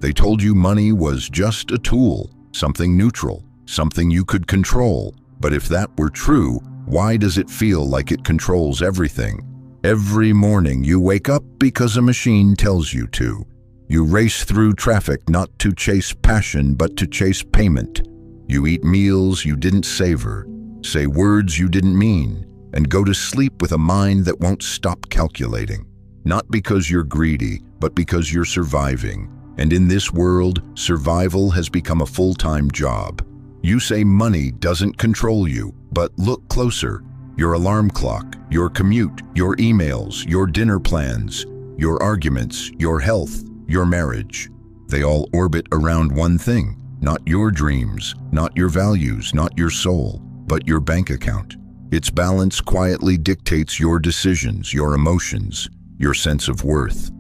They told you money was just a tool, something neutral, something you could control. But if that were true, why does it feel like it controls everything? Every morning you wake up because a machine tells you to. You race through traffic not to chase passion but to chase payment. You eat meals you didn't savor, say words you didn't mean, and go to sleep with a mind that won't stop calculating. Not because you're greedy, but because you're surviving. And in this world, survival has become a full-time job. You say money doesn't control you, but look closer. Your alarm clock, your commute, your emails, your dinner plans, your arguments, your health, your marriage. They all orbit around one thing, not your dreams, not your values, not your soul, but your bank account. Its balance quietly dictates your decisions, your emotions, your sense of worth.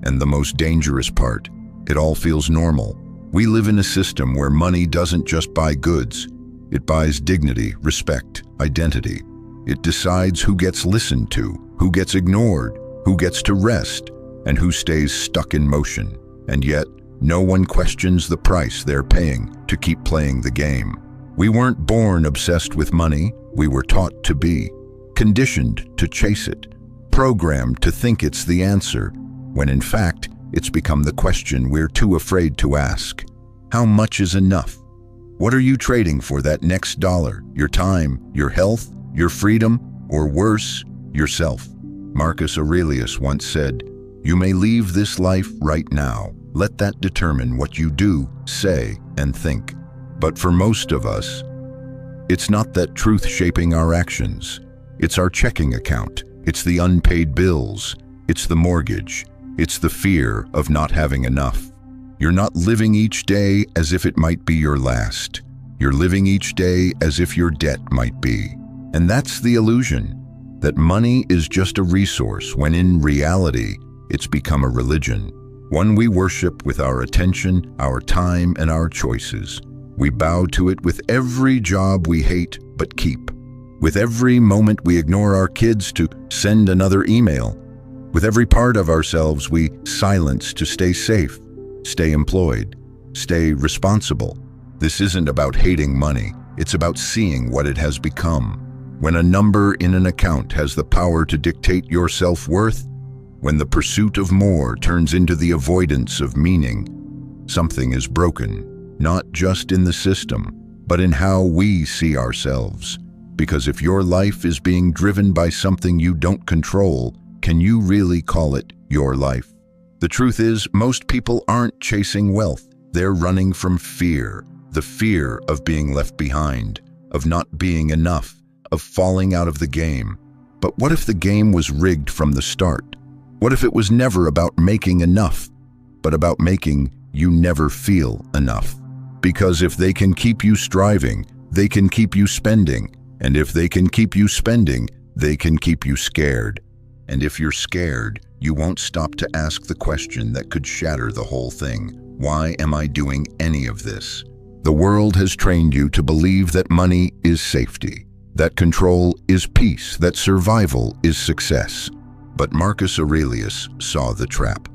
And the most dangerous part, it all feels normal. We live in a system where money doesn't just buy goods. It buys dignity, respect, identity. It decides who gets listened to, who gets ignored, who gets to rest, and who stays stuck in motion. And yet, no one questions the price they're paying to keep playing the game. We weren't born obsessed with money. We were taught to be, conditioned to chase it, programmed to think it's the answer, when in fact, it's become the question we're too afraid to ask. How much is enough? What are you trading for that next dollar? Your time, your health, your freedom, or worse, yourself? Marcus Aurelius once said, "You may leave this life right now. Let that determine what you do, say, and think." But for most of us, it's not that truth shaping our actions. It's our checking account. It's the unpaid bills. It's the mortgage. It's the fear of not having enough. You're not living each day as if it might be your last. You're living each day as if your debt might be. And that's the illusion, that money is just a resource when in reality, it's become a religion. One we worship with our attention, our time, and our choices. We bow to it with every job we hate but keep. With every moment we ignore our kids to send another email. With every part of ourselves we silence to stay safe, stay employed, stay responsible. This isn't about hating money, it's about seeing what it has become. When a number in an account has the power to dictate your self-worth, when the pursuit of more turns into the avoidance of meaning, something is broken, not just in the system, but in how we see ourselves. Because if your life is being driven by something you don't control, can you really call it your life? The truth is, most people aren't chasing wealth. They're running from fear. The fear of being left behind, of not being enough, of falling out of the game. But what if the game was rigged from the start? What if it was never about making enough, but about making you never feel enough? Because if they can keep you striving, they can keep you spending. And if they can keep you spending, they can keep you scared. And if you're scared, you won't stop to ask the question that could shatter the whole thing. Why am I doing any of this? The world has trained you to believe that money is safety, that control is peace, that survival is success. But Marcus Aurelius saw the trap,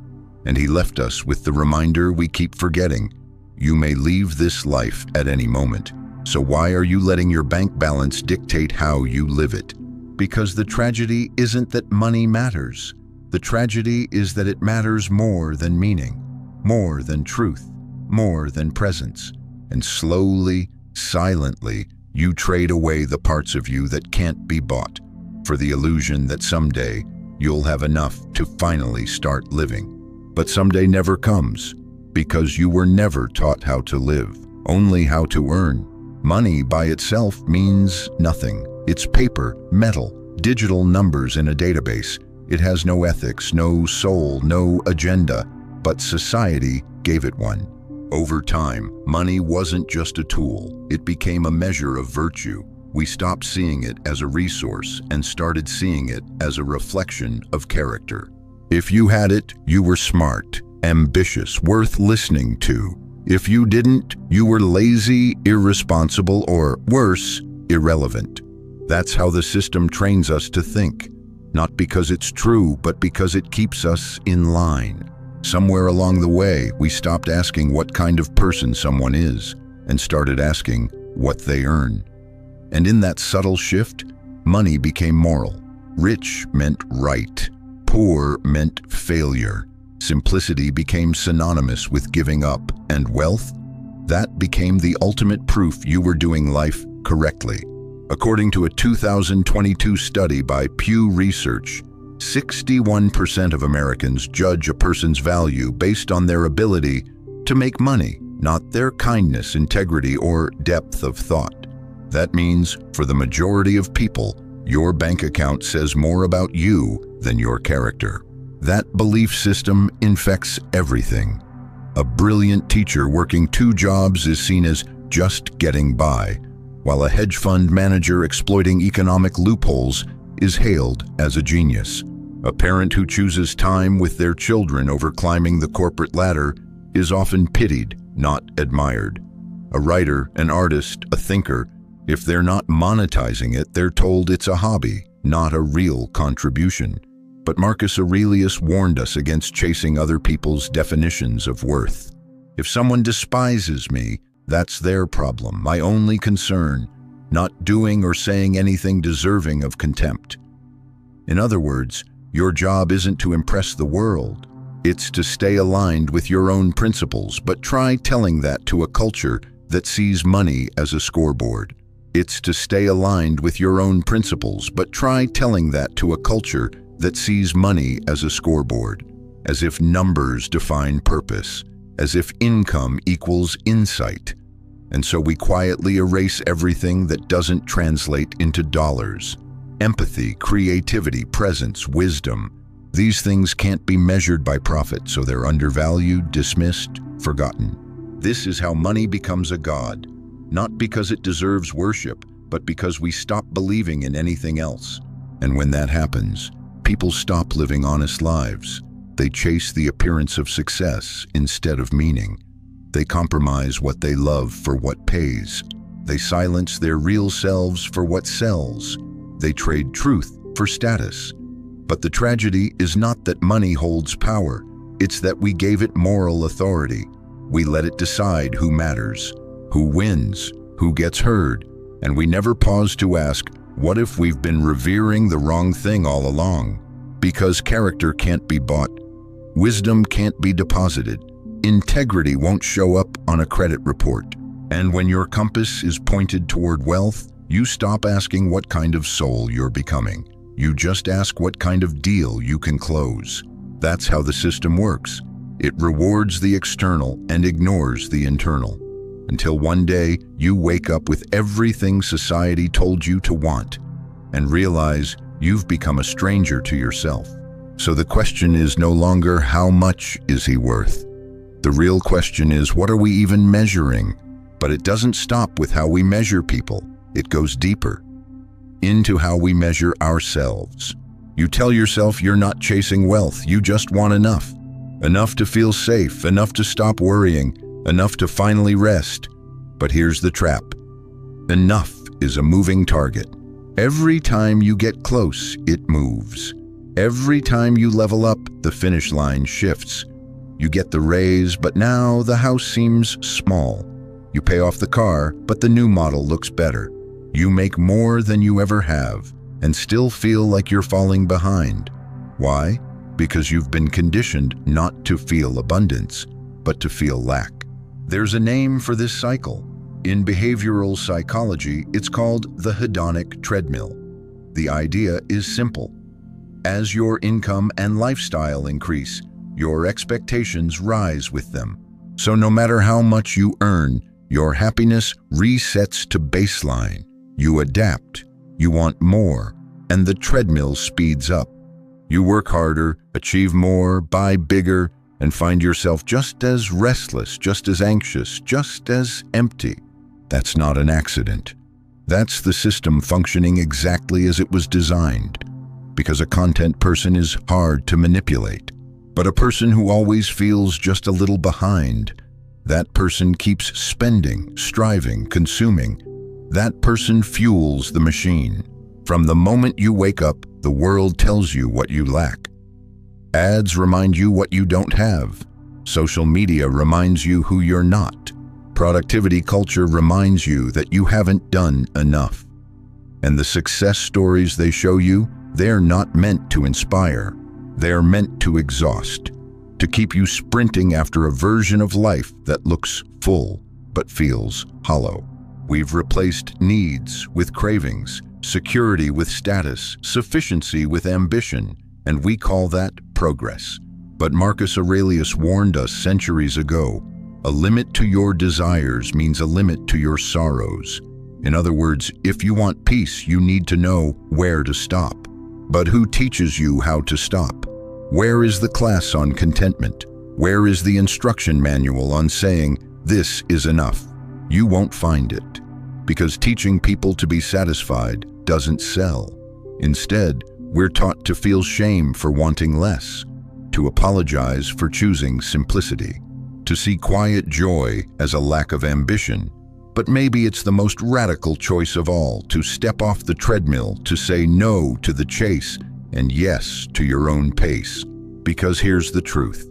and he left us with the reminder we keep forgetting. You may leave this life at any moment. So why are you letting your bank balance dictate how you live it? Because the tragedy isn't that money matters. The tragedy is that it matters more than meaning, more than truth, more than presence. And slowly, silently, you trade away the parts of you that can't be bought for the illusion that someday you'll have enough to finally start living. But someday never comes because you were never taught how to live, only how to earn. Money by itself means nothing. It's paper, metal, digital numbers in a database. It has no ethics, no soul, no agenda, but society gave it one. Over time, money wasn't just a tool. It became a measure of virtue. We stopped seeing it as a resource and started seeing it as a reflection of character. If you had it, you were smart, ambitious, worth listening to. If you didn't, you were lazy, irresponsible, or worse, irrelevant. That's how the system trains us to think, not because it's true, but because it keeps us in line. Somewhere along the way, we stopped asking what kind of person someone is and started asking what they earn. And in that subtle shift, money became moral. Rich meant right. Poor meant failure. Simplicity became synonymous with giving up, and wealth, that became the ultimate proof you were doing life correctly. According to a 2022 study by Pew Research, 61% of Americans judge a person's value based on their ability to make money, not their kindness, integrity, or depth of thought. That means, for the majority of people, your bank account says more about you than your character. That belief system infects everything. A brilliant teacher working 2 jobs is seen as just getting by, while a hedge fund manager exploiting economic loopholes is hailed as a genius. A parent who chooses time with their children over climbing the corporate ladder is often pitied, not admired. A writer, an artist, a thinker, if they're not monetizing it, they're told it's a hobby, not a real contribution. But Marcus Aurelius warned us against chasing other people's definitions of worth. If someone despises me, that's their problem, my only concern, not doing or saying anything deserving of contempt. In other words, your job isn't to impress the world. It's to stay aligned with your own principles, but try telling that to a culture that sees money as a scoreboard. It's to stay aligned with your own principles, but try telling that to a culture that sees money as a scoreboard, as if numbers define purpose, as if income equals insight. And so we quietly erase everything that doesn't translate into dollars. Empathy, creativity, presence, wisdom. These things can't be measured by profit, so they're undervalued, dismissed, forgotten. This is how money becomes a god, not because it deserves worship, but because we stop believing in anything else. And when that happens, people stop living honest lives. They chase the appearance of success instead of meaning. They compromise what they love for what pays. They silence their real selves for what sells. They trade truth for status. But the tragedy is not that money holds power. It's that we gave it moral authority. We let it decide who matters, who wins, who gets heard, and we never pause to ask, what if we've been revering the wrong thing all along? Because character can't be bought. Wisdom can't be deposited. Integrity won't show up on a credit report. And when your compass is pointed toward wealth, you stop asking what kind of soul you're becoming. You just ask what kind of deal you can close. That's how the system works. It rewards the external and ignores the internal. Until one day, you wake up with everything society told you to want and realize you've become a stranger to yourself. So the question is no longer how much is he worth? The real question is, what are we even measuring? But it doesn't stop with how we measure people. It goes deeper into how we measure ourselves. You tell yourself you're not chasing wealth, you just want enough. Enough to feel safe, enough to stop worrying, enough to finally rest. But here's the trap. Enough is a moving target. Every time you get close, it moves. Every time you level up, the finish line shifts. You get the raise, but now the house seems small. You pay off the car, but the new model looks better. You make more than you ever have, and still feel like you're falling behind. Why? Because you've been conditioned not to feel abundance, but to feel lack. There's a name for this cycle. In behavioral psychology, it's called the hedonic treadmill. The idea is simple. As your income and lifestyle increase, your expectations rise with them. So no matter how much you earn, your happiness resets to baseline. You adapt, you want more, and the treadmill speeds up. You work harder, achieve more, buy bigger, and find yourself just as restless, just as anxious, just as empty. That's not an accident. That's the system functioning exactly as it was designed. Because a content person is hard to manipulate. But a person who always feels just a little behind, that person keeps spending, striving, consuming. That person fuels the machine. From the moment you wake up, the world tells you what you lack. Ads remind you what you don't have. Social media reminds you who you're not. Productivity culture reminds you that you haven't done enough. And the success stories they show you, they're not meant to inspire. They're meant to exhaust, to keep you sprinting after a version of life that looks full but feels hollow. We've replaced needs with cravings, security with status, sufficiency with ambition, and we call that progress. But Marcus Aurelius warned us centuries ago, a limit to your desires means a limit to your sorrows. In other words, if you want peace, you need to know where to stop. But who teaches you how to stop? Where is the class on contentment? Where is the instruction manual on saying, this is enough? You won't find it. Because teaching people to be satisfied doesn't sell. Instead, we're taught to feel shame for wanting less, to apologize for choosing simplicity, to see quiet joy as a lack of ambition. But maybe it's the most radical choice of all, to step off the treadmill, to say no to the chase and yes to your own pace. Because here's the truth.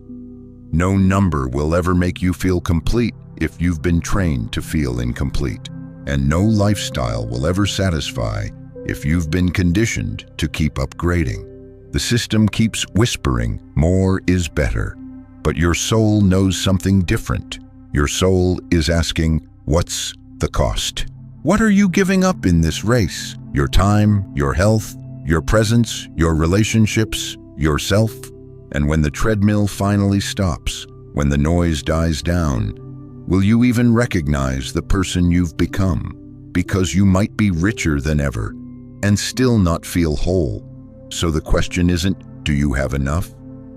No number will ever make you feel complete if you've been trained to feel incomplete. And no lifestyle will ever satisfy if you've been conditioned to keep upgrading. The system keeps whispering, more is better. But your soul knows something different. Your soul is asking, what's the cost? What are you giving up in this race? Your time, your health, your presence, your relationships, yourself? And when the treadmill finally stops, when the noise dies down, will you even recognize the person you've become? Because you might be richer than ever and still not feel whole. So the question isn't, do you have enough?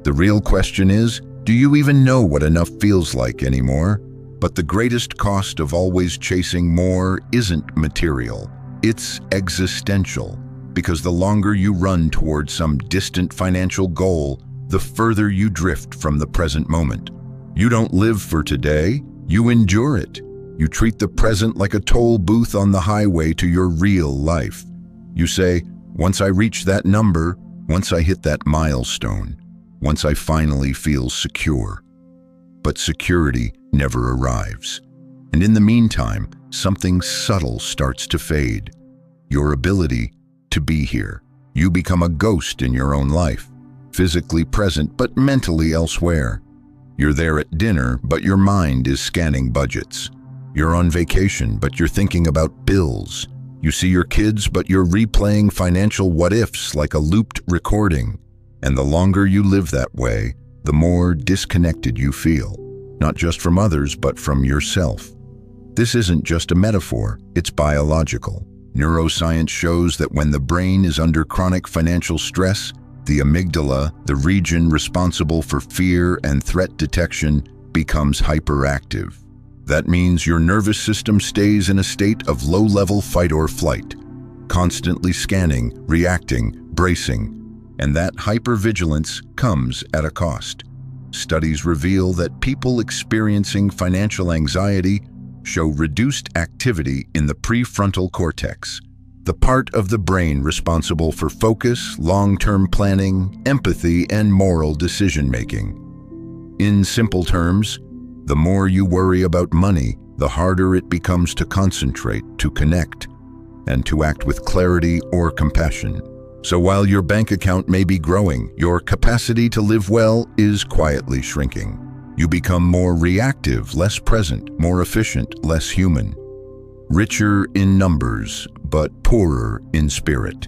The real question is, do you even know what enough feels like anymore? But the greatest cost of always chasing more isn't material, it's existential. Because the longer you run towards some distant financial goal, the further you drift from the present moment. You don't live for today, you endure it. You treat the present like a toll booth on the highway to your real life. You say, once I reach that number, once I hit that milestone, once I finally feel secure. But security never arrives. And in the meantime, something subtle starts to fade. Your ability to be here. You become a ghost in your own life, physically present but mentally elsewhere. You're there at dinner, but your mind is scanning budgets. You're on vacation, but you're thinking about bills. You see your kids, but you're replaying financial what-ifs like a looped recording. And the longer you live that way, the more disconnected you feel, not just from others, but from yourself. This isn't just a metaphor, it's biological. Neuroscience shows that when the brain is under chronic financial stress, the amygdala, the region responsible for fear and threat detection, becomes hyperactive. That means your nervous system stays in a state of low-level fight or flight, constantly scanning, reacting, bracing, and that hypervigilance comes at a cost. Studies reveal that people experiencing financial anxiety show reduced activity in the prefrontal cortex, the part of the brain responsible for focus, long-term planning, empathy, and moral decision-making. In simple terms, the more you worry about money, the harder it becomes to concentrate, to connect, and to act with clarity or compassion. So while your bank account may be growing, your capacity to live well is quietly shrinking. You become more reactive, less present, more efficient, less human. Richer in numbers, but poorer in spirit.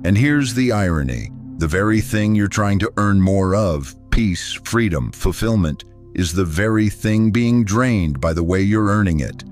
And here's the irony. The very thing you're trying to earn more of, peace, freedom, fulfillment, is the very thing being drained by the way you're earning it.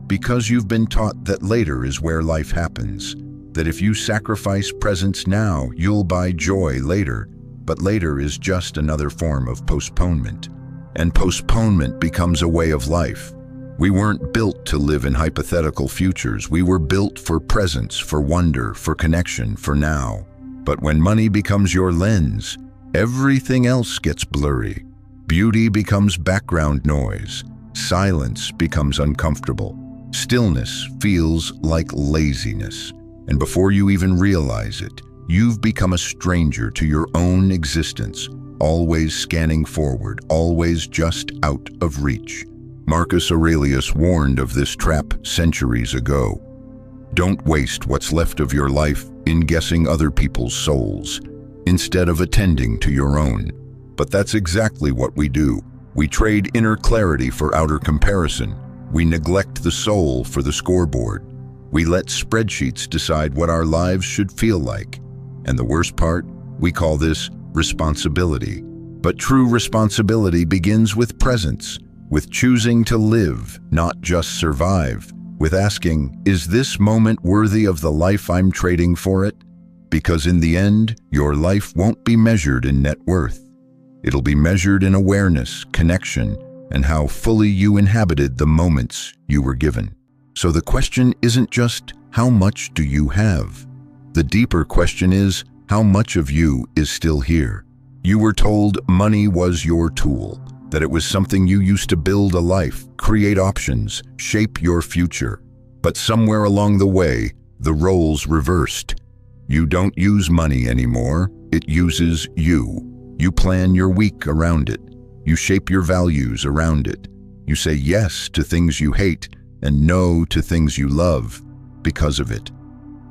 Because you've been taught that later is where life happens. That if you sacrifice presence now, you'll buy joy later. But later is just another form of postponement. And postponement becomes a way of life. We weren't built to live in hypothetical futures. We were built for presence, for wonder, for connection, for now. But when money becomes your lens, everything else gets blurry. Beauty becomes background noise. Silence becomes uncomfortable. Stillness feels like laziness. And before you even realize it, you've become a stranger to your own existence, always scanning forward, always just out of reach. Marcus Aurelius warned of this trap centuries ago. Don't waste what's left of your life in guessing other people's souls, instead of attending to your own. But that's exactly what we do. We trade inner clarity for outer comparison. We neglect the soul for the scoreboard. We let spreadsheets decide what our lives should feel like. And the worst part, we call this responsibility. But true responsibility begins with presence, with choosing to live, not just survive, with asking, is this moment worthy of the life I'm trading for it? Because in the end, your life won't be measured in net worth. It'll be measured in awareness, connection, and how fully you inhabited the moments you were given. So the question isn't just, how much do you have? The deeper question is, how much of you is still here? You were told money was your tool, that it was something you used to build a life, create options, shape your future. But somewhere along the way, the roles reversed. You don't use money anymore, it uses you. You plan your week around it. You shape your values around it. You say yes to things you hate and no to things you love because of it.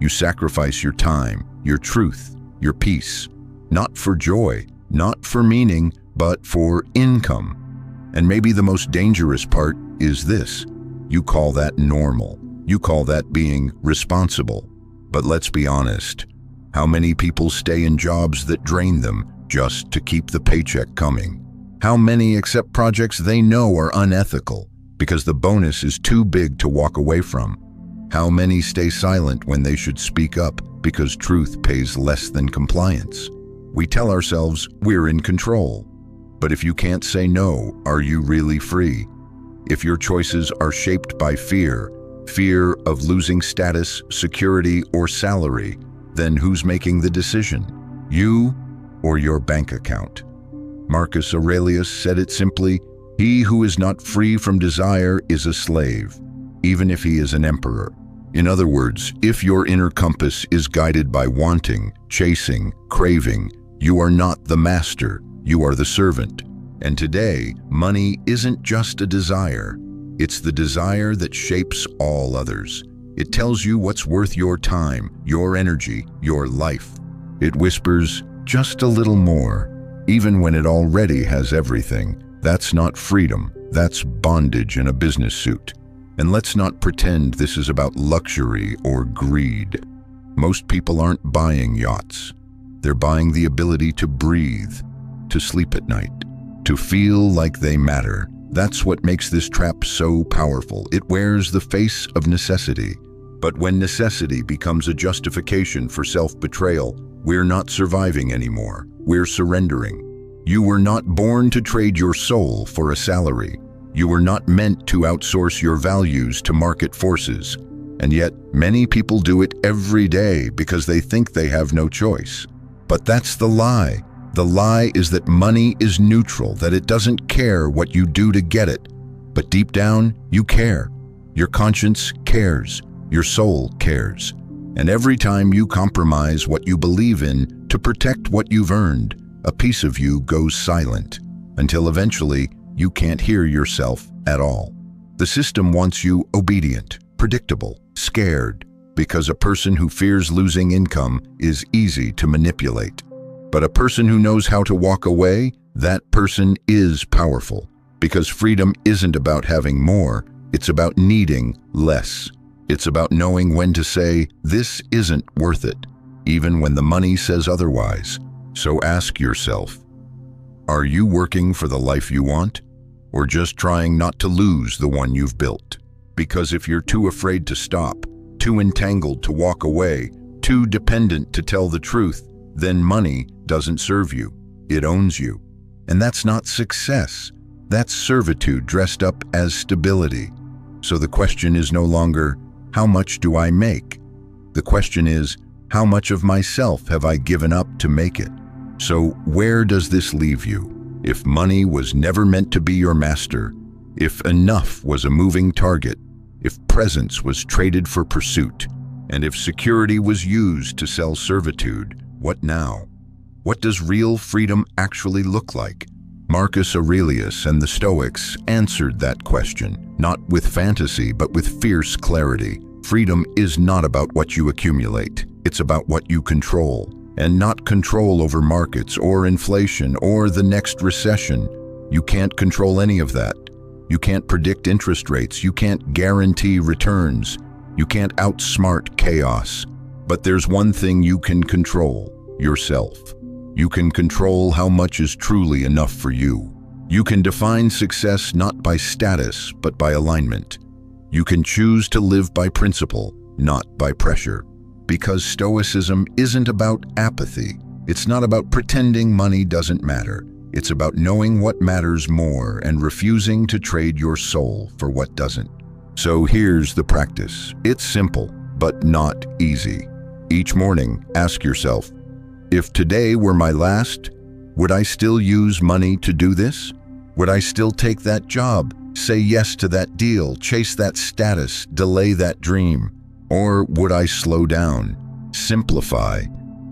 You sacrifice your time, your truth, your peace, not for joy, not for meaning, but for income. And maybe the most dangerous part is this. You call that normal. You call that being responsible. But let's be honest. How many people stay in jobs that drain them just to keep the paycheck coming? How many accept projects they know are unethical because the bonus is too big to walk away from? How many stay silent when they should speak up because truth pays less than compliance? We tell ourselves we're in control. But if you can't say no, are you really free? If your choices are shaped by fear, fear of losing status, security, or salary, then who's making the decision? You or your bank account? Marcus Aurelius said it simply, he who is not free from desire is a slave, even if he is an emperor. In other words, if your inner compass is guided by wanting, chasing, craving, you are not the master, you are the servant. And today, money isn't just a desire. It's the desire that shapes all others. It tells you what's worth your time, your energy, your life. It whispers, just a little more, even when it already has everything. That's not freedom, that's bondage in a business suit. And let's not pretend this is about luxury or greed. Most people aren't buying yachts. They're buying the ability to breathe, to sleep at night, to feel like they matter. That's what makes this trap so powerful. It wears the face of necessity. But when necessity becomes a justification for self-betrayal, we're not surviving anymore. We're surrendering. You were not born to trade your soul for a salary. You were not meant to outsource your values to market forces. And yet, many people do it every day because they think they have no choice. But that's the lie. The lie is that money is neutral, that it doesn't care what you do to get it. But deep down, you care. Your conscience cares. Your soul cares. And every time you compromise what you believe in to protect what you've earned, a piece of you goes silent, until eventually you can't hear yourself at all. The system wants you obedient, predictable, scared, because a person who fears losing income is easy to manipulate. But a person who knows how to walk away, that person is powerful, because freedom isn't about having more, it's about needing less. It's about knowing when to say, this isn't worth it, even when the money says otherwise. So ask yourself, are you working for the life you want, or just trying not to lose the one you've built? Because if you're too afraid to stop, too entangled to walk away, too dependent to tell the truth, then money doesn't serve you. It owns you. And that's not success. That's servitude dressed up as stability. So the question is no longer, how much do I make? The question is, how much of myself have I given up to make it? So where does this leave you? If money was never meant to be your master, if enough was a moving target, if presence was traded for pursuit, and if security was used to sell servitude, what now? What does real freedom actually look like? Marcus Aurelius and the Stoics answered that question, not with fantasy, but with fierce clarity. Freedom is not about what you accumulate. It's about what you control, and not control over markets or inflation or the next recession. You can't control any of that. You can't predict interest rates. You can't guarantee returns. You can't outsmart chaos. But there's one thing you can control: yourself. You can control how much is truly enough for you. You can define success not by status, but by alignment. You can choose to live by principle, not by pressure. Because Stoicism isn't about apathy. It's not about pretending money doesn't matter. It's about knowing what matters more and refusing to trade your soul for what doesn't. So here's the practice. It's simple, but not easy. Each morning, ask yourself, if today were my last, would I still use money to do this? Would I still take that job, say yes to that deal, chase that status, delay that dream? Or would I slow down, simplify,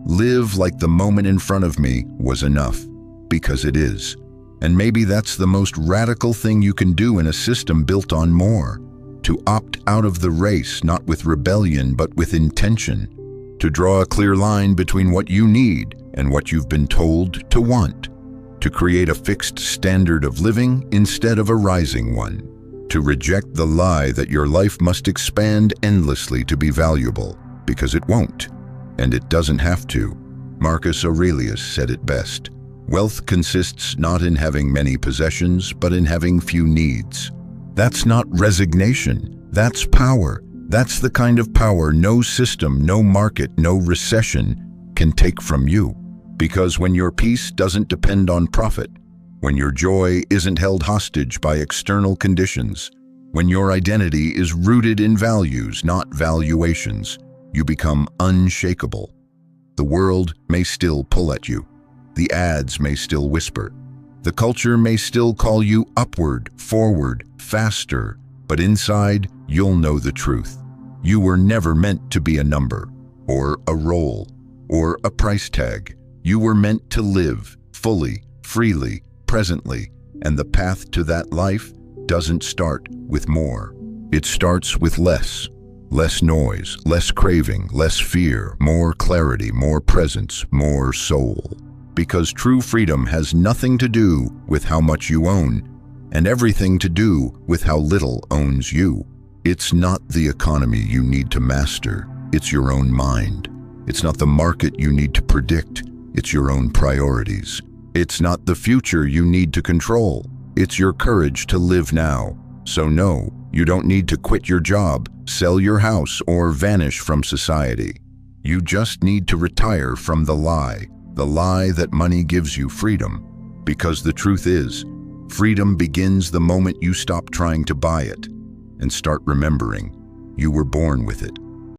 live like the moment in front of me was enough? Because it is. And maybe that's the most radical thing you can do in a system built on more. To opt out of the race, not with rebellion, but with intention. To draw a clear line between what you need and what you've been told to want. To create a fixed standard of living instead of a rising one. To reject the lie that your life must expand endlessly to be valuable, because it won't, and it doesn't have to. Marcus Aurelius said it best. Wealth consists not in having many possessions, but in having few needs. That's not resignation, that's power. That's the kind of power no system, no market, no recession can take from you. Because when your peace doesn't depend on profit, when your joy isn't held hostage by external conditions, when your identity is rooted in values, not valuations, you become unshakable. The world may still pull at you. The ads may still whisper. The culture may still call you upward, forward, faster, but inside, you'll know the truth. You were never meant to be a number, or a role, or a price tag. You were meant to live fully, freely, presently, and the path to that life doesn't start with more. It starts with less. Less noise, less craving, less fear, more clarity, more presence, more soul. Because true freedom has nothing to do with how much you own, and everything to do with how little owns you. It's not the economy you need to master, it's your own mind. It's not the market you need to predict, it's your own priorities. It's not the future you need to control, it's your courage to live now. So no, you don't need to quit your job, sell your house, or vanish from society. You just need to retire from the lie that money gives you freedom. Because the truth is, freedom begins the moment you stop trying to buy it and start remembering you were born with it.